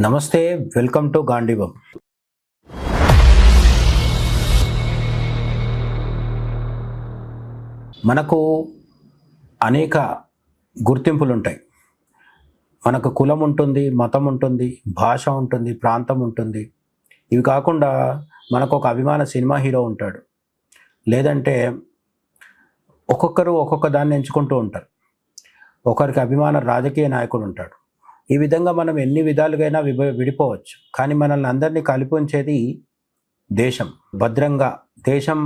నమస్తే, welcome to గాంధీవం. మనకు అనేక గుర్తింపులు ఉంటాయి. మనకు కులం ఉంటుంది, మతం ఉంటుంది, భాష ఉంటుంది, ప్రాంతం ఉంటుంది. ఇవి కాకుండా మనకు ఒక అభిమాన సినిమా హీరో ఉంటాడు, లేదంటే ఒక్కొక్కరు ఒక్కొక్క దాన్ని ఎంచుకుంటూ ఉంటారు. ఒకరికి అభిమాన రాజకీయ నాయకుడు ఉంటాడు. ఈ విధంగా మనం ఎన్ని విధాలుగైనా విడిపోవచ్చు, కానీ మనల్ని అందరినీ కలిపి ఉంచేది దేశం. భద్రంగా దేశం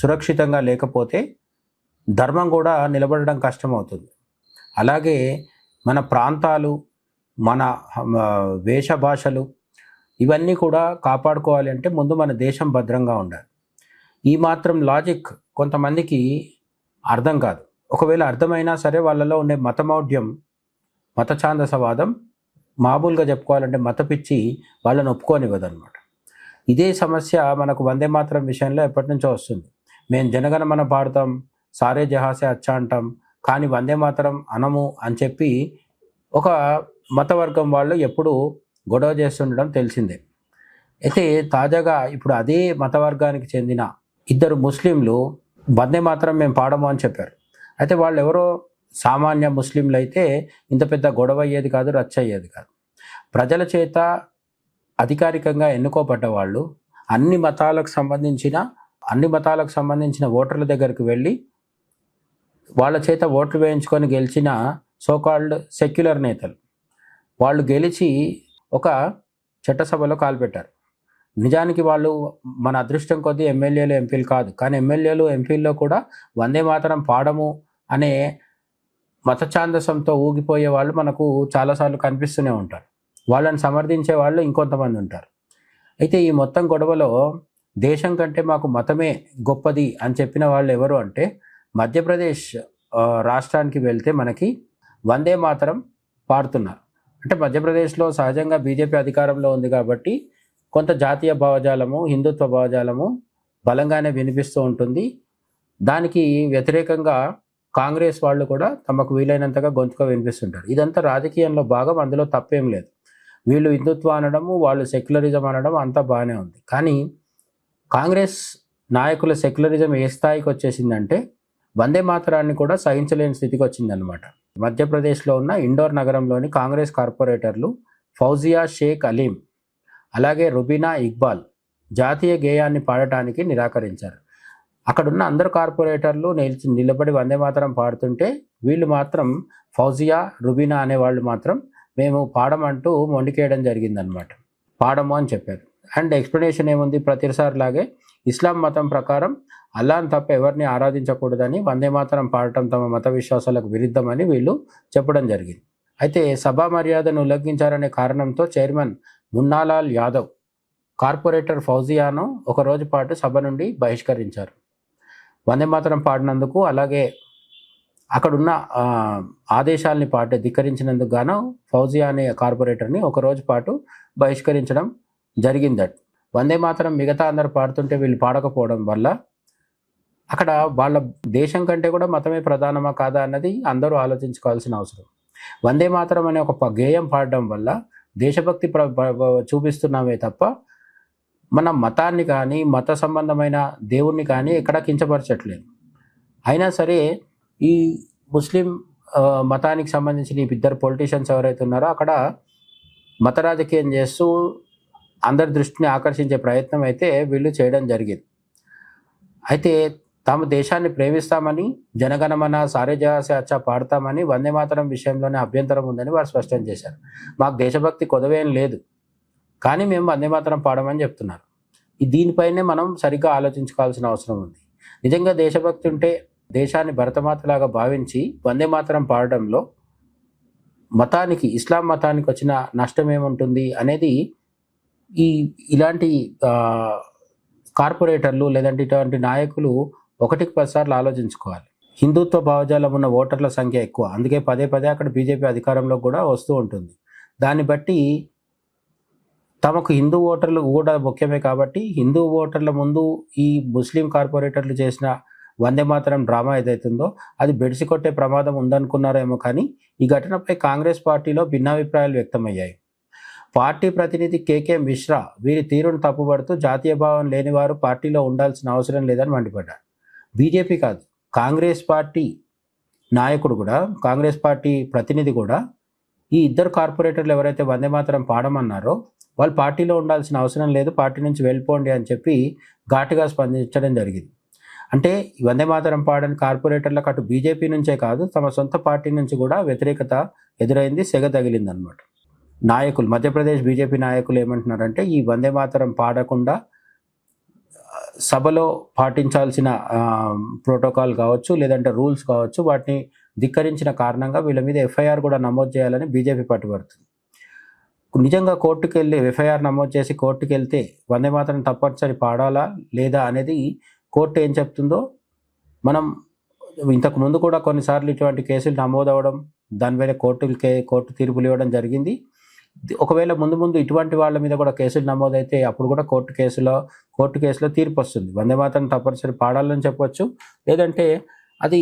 సురక్షితంగా లేకపోతే ధర్మం కూడా నిలబడడం కష్టమవుతుంది. అలాగే మన ప్రాంతాలు, మన వేష భాషలు ఇవన్నీ కూడా కాపాడుకోవాలి అంటే ముందు మన దేశం భద్రంగా ఉండాలి. ఈ మాత్రం లాజిక్ కొంతమందికి అర్థం కాదు. ఒకవేళ అర్థమైనా సరే వాళ్ళలో ఉండే మతమౌఢ్యం, మత ఛాందసవాదం, మామూలుగా చెప్పుకోవాలంటే మత పిచ్చి వాళ్ళని ఒప్పుకోనివ్వదన్నమాట. ఇదే సమస్య మనకు వందే మాతరం విషయంలో ఎప్పటి నుంచో వస్తుంది. మేము జనగణమన పాడతాం, సారే జహాసే అచ్చా అంటాం, కానీ వందే మాతరం అనము అని చెప్పి ఒక మతవర్గం వాళ్ళు ఎప్పుడు గొడవ చేస్తుండడం తెలిసిందే. అయితే తాజాగా ఇప్పుడు అదే మతవర్గానికి చెందిన ఇద్దరు ముస్లింలు వందే మాతరం మేము పాడము అని చెప్పారు. అయితే వాళ్ళు ఎవరో సామాన్య ముస్లింలు అయితే ఇంత పెద్ద గొడవ అయ్యేది కాదు, రచ్చ అయ్యేది కాదు. ప్రజల చేత అధికారికంగా ఎన్నుకోబడ్డ వాళ్ళు అన్ని మతాలకు సంబంధించిన ఓటర్ల దగ్గరికి వెళ్ళి వాళ్ళ చేత ఓట్లు వేయించుకొని గెలిచిన సోకాల్డ్ సెక్యులర్ నేతలు వాళ్ళు గెలిచి ఒక చట్టసభలో కాల్పెట్టారు. నిజానికి వాళ్ళు మన అదృష్టం కొద్దీ ఎమ్మెల్యేలు, ఎంపీలు కాదు, కానీ ఎమ్మెల్యేలు, ఎంపీల్లో కూడా వందే మాతరం పాడము అనే మత ఛాందసంతో ఊగిపోయే వాళ్ళు మనకు చాలాసార్లు కనిపిస్తూనే ఉంటారు. వాళ్ళని సమర్థించే వాళ్ళు ఇంకొంతమంది ఉంటారు. అయితే ఈ మొత్తం గొడవలో దేశం కంటే మాకు మతమే గొప్పది అని చెప్పిన వాళ్ళు ఎవరు అంటే, మధ్యప్రదేశ్ రాష్ట్రానికి వెళ్తే మనకి వందే మాతరం పాడుతున్నారు. అంటే మధ్యప్రదేశ్లో సహజంగా బీజేపీ అధికారంలో ఉంది కాబట్టి కొంత జాతీయ భావజాలము, హిందుత్వ భావజాలము బలంగానే వినిపిస్తూ ఉంటుంది. దానికి వ్యతిరేకంగా కాంగ్రెస్ వాళ్ళు కూడా తమకు వీలైనంతగా గొంతుగా వినిపిస్తుంటారు. ఇదంతా రాజకీయంలో భాగం, అందులో తప్పేం లేదు. వీళ్ళు హిందుత్వ అనడము, వాళ్ళు సెక్యులరిజం అనడం అంతా బాగానే ఉంది. కానీ కాంగ్రెస్ నాయకుల సెక్యులరిజం ఏ స్థాయికి వచ్చేసిందంటే వందే మాతరాన్ని కూడా సహించలేని స్థితికి వచ్చిందనమాట. మధ్యప్రదేశ్లో ఉన్న ఇండోర్ నగరంలోని కాంగ్రెస్ కార్పొరేటర్లు ఫౌజియా షేక్ అలీం, అలాగే రుబీనా ఇక్బాల్ జాతీయ గేయాన్ని పాడటానికి నిరాకరించారు. అక్కడున్న అందరు కార్పొరేటర్లు నిలబడి వందే మాతరం పాడుతుంటే వీళ్ళు మాత్రం, ఫౌజియా, రుబీనా అనేవాళ్ళు మాత్రం మేము పాడమంటూ మొండికేయడం జరిగిందనమాట. పాడము అని చెప్పారు. అండ్ ఎక్స్ప్లెనేషన్ ఏముంది, ప్రతిసారిలాగే ఇస్లాం మతం ప్రకారం అల్లాహ్ని తప్ప ఎవరిని ఆరాధించకూడదని, వందే మాతరం పాడటం తమ మత విశ్వాసాలకు విరుద్ధమని వీళ్ళు చెప్పడం జరిగింది. అయితే సభా మర్యాదను ఉల్లంఘించారనే కారణంతో చైర్మన్ మున్నాలాల్ యాదవ్ కార్పొరేటర్ ఫౌజియాను ఒక రోజు పాటు సభ నుండి బహిష్కరించారు. వందే మాతరం పాడినందుకు, అలాగే అక్కడున్న ఆదేశాలని ధిక్కరించినందుకు గాను ఫౌజియా అనే కార్పొరేటర్ని ఒక రోజు పాటు బహిష్కరించడం జరిగిందట. వందే మాతరం మిగతా అందరు పాడుతుంటే వీళ్ళు పాడకపోవడం వల్ల అక్కడ వాళ్ళ దేశం కంటే కూడా మతమే ప్రధానమా కాదా అన్నది అందరూ ఆలోచించుకోవాల్సిన అవసరం. వందే మాతరం అనే ఒక గేయం పాడడం వల్ల దేశభక్తి చూపిస్తున్నామే తప్ప మన మతాన్ని కానీ, మత సంబంధమైన దేవుణ్ణి కానీ ఎక్కడా కించపరచట్లేదు. అయినా సరే ఈ ముస్లిం మతానికి సంబంధించిన ఈ ఇద్దరు పొలిటీషియన్స్ ఎవరైతే ఉన్నారో అక్కడ మత రాజకీయం చేస్తూ అందరి దృష్టిని ఆకర్షించే ప్రయత్నం అయితే వీళ్ళు చేయడం జరిగింది. అయితే తాము దేశాన్ని ప్రేమిస్తామని, జనగణమన సారే జహాసే అచ్చా పాడతామని, వందే మాతరం విషయంలోనే అభ్యంతరం ఉందని వారు స్పష్టం చేశారు. మాకు దేశభక్తి కొదవేం లేదు, కానీ మేము వందే మాతరం పాడమని చెప్తున్నారు. దీనిపైనే మనం సరిగ్గా ఆలోచించుకోవాల్సిన అవసరం ఉంది. నిజంగా దేశభక్తి ఉంటే దేశాన్ని భరతమాతలాగా భావించి వందే మాతరం పాడడంలో మతానికి, ఇస్లాం మతానికి వచ్చిన నష్టం ఏముంటుంది అనేది ఇలాంటి కార్పొరేటర్లు లేదంటే ఇటువంటి నాయకులు ఒకటికి 10 సార్లు ఆలోచించుకోవాలి. హిందుత్వ భావజాలం ఉన్న ఓటర్ల సంఖ్య ఎక్కువ, అందుకే పదే అక్కడ బీజేపీ అధికారంలో కూడా వస్తూ ఉంటుంది. దాన్ని బట్టి తమకు హిందూ ఓటర్లు కూడా ముఖ్యమే కాబట్టి హిందూ ఓటర్ల ముందు ఈ ముస్లిం కార్పొరేటర్లు చేసిన వందే మాతరం డ్రామా ఏదైతుందో అది బెడిసి కొట్టే ప్రమాదం ఉందనుకున్నారేమో, కానీ ఈ ఘటనపై కాంగ్రెస్ పార్టీలో భిన్నాభిప్రాయాలు వ్యక్తమయ్యాయి. పార్టీ ప్రతినిధి కేకే మిశ్రా వీరి తీరును తప్పుపడుతూ జాతీయ భావం లేనివారు పార్టీలో ఉండాల్సిన అవసరం లేదని మండిపడ్డారు. బీజేపీ కాదు, కాంగ్రెస్ పార్టీ నాయకుడు కూడా, కాంగ్రెస్ పార్టీ ప్రతినిధి కూడా ఈ ఇద్దరు కార్పొరేటర్లు ఎవరైతే వందే మాతరం పాడమన్నారో వాళ్ళు పార్టీలో ఉండాల్సిన అవసరం లేదు, పార్టీ నుంచి వెళ్ళిపోండి అని చెప్పి ఘాటుగా స్పందించడం జరిగింది. అంటే వందే మాతరం పాడని కార్పొరేటర్లకు అటు బీజేపీ నుంచే కాదు, తమ సొంత పార్టీ నుంచి కూడా వ్యతిరేకత ఎదురైంది, సెగ తగిలింది అనమాట. నాయకులు, మధ్యప్రదేశ్ బీజేపీ నాయకులు ఏమంటున్నారంటే ఈ వందే మాతరం పాడకుండా సభలో పాటించాల్సిన ప్రోటోకాల్ కావచ్చు, లేదంటే రూల్స్ కావచ్చు, వాటిని ధిక్కరించిన కారణంగా వీళ్ళ మీద ఎఫ్ఐఆర్ కూడా నమోదు చేయాలని బీజేపీ పట్టుబడుతుంది. నిజంగా కోర్టుకు వెళ్ళి ఎఫ్ఐఆర్ నమోదు చేసి కోర్టుకు వెళ్తే వందే మాతరం తప్పనిసరి పాడాలా లేదా అనేది కోర్టు ఏం చెప్తుందో మనం ఇంతకు ముందు కూడా కొన్నిసార్లు ఇటువంటి కేసులు నమోదు అవ్వడం, దానిపైన కోర్టు తీర్పులు ఇవ్వడం జరిగింది. ఒకవేళ ముందు ఇటువంటి వాళ్ళ మీద కూడా కేసులు నమోదైతే అప్పుడు కూడా కోర్టు కేసులో తీర్పు వస్తుంది. వందే మాతరం తప్పనిసరి పాడాలని చెప్పొచ్చు, లేదంటే అది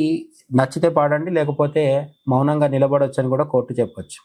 నచ్చితే పాడండి, లేకపోతే మౌనంగా నిలబడొచ్చు అని కూడా కోర్టు చెప్పొచ్చు.